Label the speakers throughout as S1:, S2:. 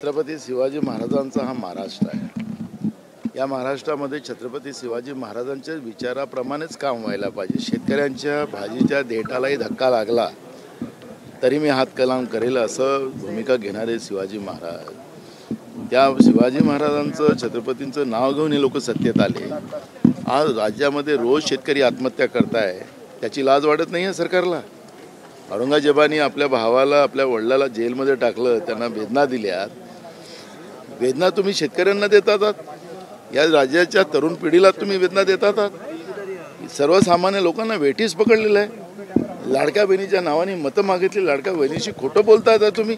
S1: छत्रपती शिवाजी महाराजांचा हा महाराष्ट्र आहे। या महाराष्ट्रामध्ये छत्रपती शिवाजी यांच्या विचाराप्रमाणेच काम व्हायला पाहिजे। शेतकऱ्यांच्या भाजीच्या देठालाही धक्का लागला तरी मी हात कलाम करेल असं भूमिका घेणारे शिवाजी महाराज। त्या शिवाजी महाराजांचं छत्रपतींचं नाव घेऊन हे लोक सत्तेत आले। आज राज्यामध्ये रोज शेतकरी आत्महत्या करताय, त्याची लाज वाटत नाही आहे सरकारला। औरंगजेबाने आपल्या भावाला आपल्या वडिलाला जेलमध्ये टाकलं, त्यांना वेदना दिल्यात। वेदना तुम्ही शेतकऱ्यांना देतात, या राज्याच्या तरुण पिढीला तुम्ही वेदना देतात। सर्वसामान्य लोकांना वेठीस पकडलेलं आहे। लाडक्या बहिणीच्या नावाने मतं मागितली, लाडक्या बहिणीशी खोटं बोलतात तुम्ही।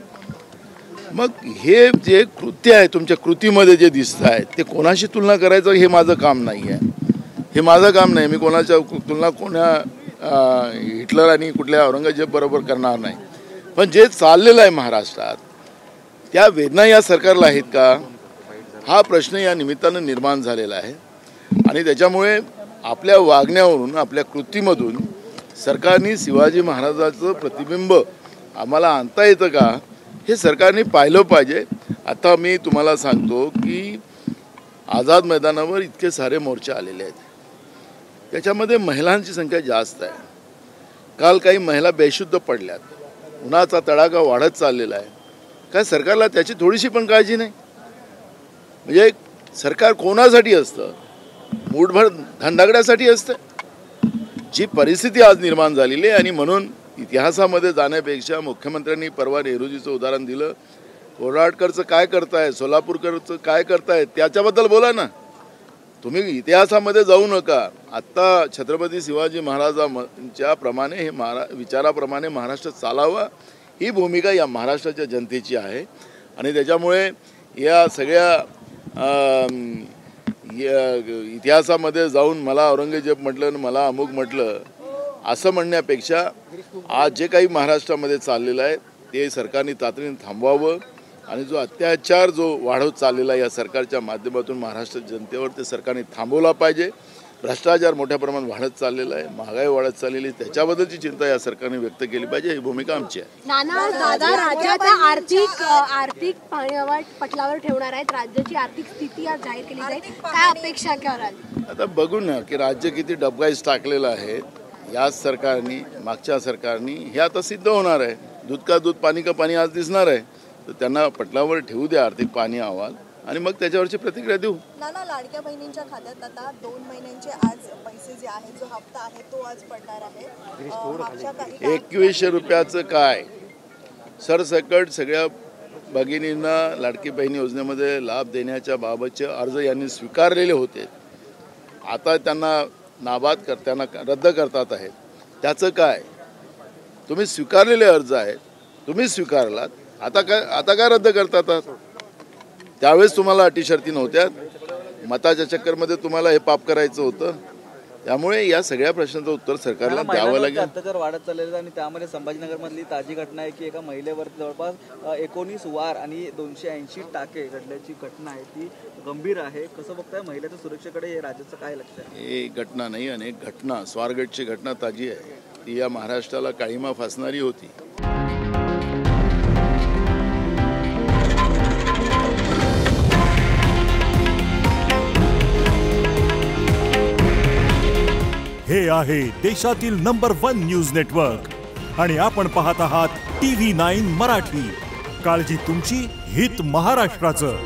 S1: मग हे जे कृत्य आहे तुमच्या कृतीमध्ये जे दिसत आहे ते कोणाशी तुलना करायचं हे माझं काम नाही आहे। हे माझं काम नाही। मी कोणाच्या तुलना हिटलर आणि कुठल्या औरंगजेब बरोबर करणार नाही। पण जे चाललेलं आहे महाराष्ट्रात त्या वेदना या सरकारला आहेत का, हा प्रश्न या निमित्तानं निर्माण झालेला आहे। आणि त्याच्यामुळे आपल्या वागण्यावरून आपल्या कृतीमधून सरकारने शिवाजी महाराजांचं प्रतिबिंब आम्हाला आणता येतं का हे सरकारने पाहिलं पाहिजे। आता मी तुम्हाला सांगतो की आझाद मैदानावर इतके सारे मोर्चे आलेले आहेत, त्याच्यामध्ये महिलांची संख्या जास्त आहे। काल काही महिला बेशुद्ध पडल्यात, उन्हाचा तडाखा वाढत चाललेला आहे। काय सरकारला त्याची थोडीशी पण काळजी नाही? म्हणजे सरकार कोणासाठी असतं? मूठभर धनदागड्यासाठी असतं। जी परिस्थिती आज निर्माण झालेली आहे आणि म्हणून इतिहासामध्ये जाण्यापेक्षा मुख्यमंत्र्यांनी परवा नेहरूजीचं उदाहरण दिलं। कोराडकरचं काय करताय, सोलापूरकरचं काय करताय त्याच्याबद्दल बोला ना। तुम्ही इतिहासामध्ये जाऊ नका। आत्ता छत्रपती शिवाजी महाराजांच्या प्रमाणे हे विचाराप्रमाणे महाराष्ट्र चालावा ही भूमिका या महाराष्ट्राच्या जनतेची आहे। आणि त्याच्यामुळे या सगळ्या इतिहासामध्ये जाऊन मला औरंगजेब म्हटलं, मला अमुक म्हटलं असं म्हणण्यापेक्षा आज जे काही महाराष्ट्रामध्ये चाललेलं आहे ते सरकारने तातडीने थांबवावं। आणि जो अत्याचार जो वाढत चाललेला आहे या सरकारच्या माध्यमातून महाराष्ट्र जनतेवर ते सरकारने थांबवला पाहिजे। भ्रष्टाचार मोठ्या प्रमाणात वाढत चाललेला आहे, महागाई वाढत चाललेली, त्याच्याबद्दलची चिंता या सरकारने व्यक्त केली पाहिजे। ही भूमिका आमची आहे।
S2: नाना दादा राज्याचा आर्थिक पटलावर ठेवणार आहेत, राज्याची आर्थिक स्थिती आज जाहीर केली जाईल, काय अपेक्षा कराल?
S1: आता बघू ना की राज्य किती डबघाईस टाकलेलं आहे या सरकारने, मागच्या सरकारने। हे आता सिद्ध होणार आहे। दूध का दूध पाणी का पाणी आज दिसणार आहे। तर त्यांना पटलावर ठेवू द्या आर्थिक पाणी अहवाल आणि मग त्याच्यावरची प्रतिक्रिया देऊ।
S3: नाना, लाडक्या बहिणींच्या खात्यात आता 2 महिन्यांचे आज पैसे जे आहेत, जो हप्ता आहे तो आज पडणार आहे।
S1: 2100 रुपयाचं काय सरसकट सगळ्या भगिनींना लाडकी बहिणी योजनेमध्ये लाभ देण्याच्या बाबतचे अर्ज यांनी स्वीकारलेले होते। आता त्यांना नाबाद करताना रद्द करतात आहेत। त्याचं काय? तुम्ही स्वीकारलेले अर्ज आहेत, तुम्ही स्वीकारलात, आता काय रद्द करतात? त्यावेळेस तुम्हाला अटी शर्ती नव्हत्या, मताच्या चक्करमध्ये तुम्हाला हे पाप करायचं होतं। त्यामुळे या सगळ्या प्रश्नाचं उत्तर सरकारला द्यावं लागेल।
S4: अत्याचार वाढत चाललेला आणि त्यामध्ये संभाजीनगर मधली ताजी घटना आहे की एका महिलेवर जवळपास 19 वार आणि 280 टाके घडल्याची घटना आहे, ती गंभीर आहे। कसं बघताय महिलेच्या सुरक्षेकडे हे राज्याचं काय लक्ष आहे?
S1: हे घटना नाही, अनेक घटना, स्वारगेटची घटना ताजी आहे, ती या महाराष्ट्राला काळीमा फासणारी होती।
S5: हे आहे देशातील नंबर 1 न्यूज नेटवर्क आणि आपण पाहत आहात TV9 मराठी। काळजी तुमची, हित महाराष्ट्राचं।